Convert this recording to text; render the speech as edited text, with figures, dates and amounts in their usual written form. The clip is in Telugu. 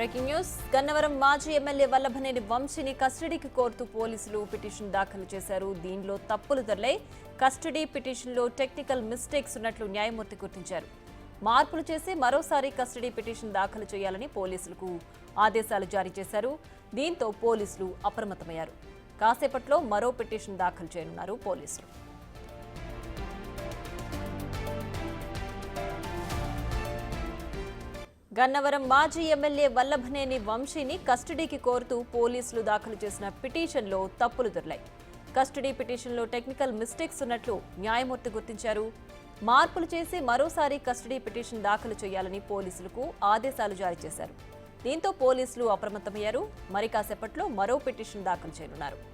Breaking news. గన్నవరం మాజీ ఎమ్మెల్యే వల్లభనేని వంశీని కస్టడీకి కోరుతూ పోలీసులు పిటిషన్ దాఖలు చేశారు. దీనిలో తప్పులు దొర్లాయి. కస్టడీ పిటిషన్లో టెక్నికల్ మిస్టేక్స్ ఉన్నట్లు న్యాయమూర్తి గుర్తించారు. మార్పులు చేసి మరోసారి కస్టడీ పిటిషన్ దాఖలు చేయాలని పోలీసులకు ఆదేశాలు జారీ చేశారు. దీంతో పోలీసులు అప్రమత్తమయ్యారు. కాసేపట్లో మరో పిటిషన్ దాఖలు చేయనున్నారు పోలీసులు. గన్నవరం మాజీ ఎమ్మెల్యే వల్లభనేని వంశీని కస్టడీకి కోరుతూ పోలీసులు దాఖలు చేసిన పిటిషన్లో తప్పులు దొర్లాయి. కస్టడీ పిటిషన్లో టెక్నికల్ మిస్టేక్స్ ఉన్నట్లు న్యాయమూర్తి గుర్తించారు. మార్పులు చేసి మరోసారి కస్టడీ పిటిషన్ దాఖలు చేయాలని పోలీసులకు ఆదేశాలు జారీ చేశారు. దీంతో పోలీసులు అప్రమత్తమయ్యారు. మరి కాసేపట్లో మరో పిటిషన్ దాఖలు చేయనున్నారు.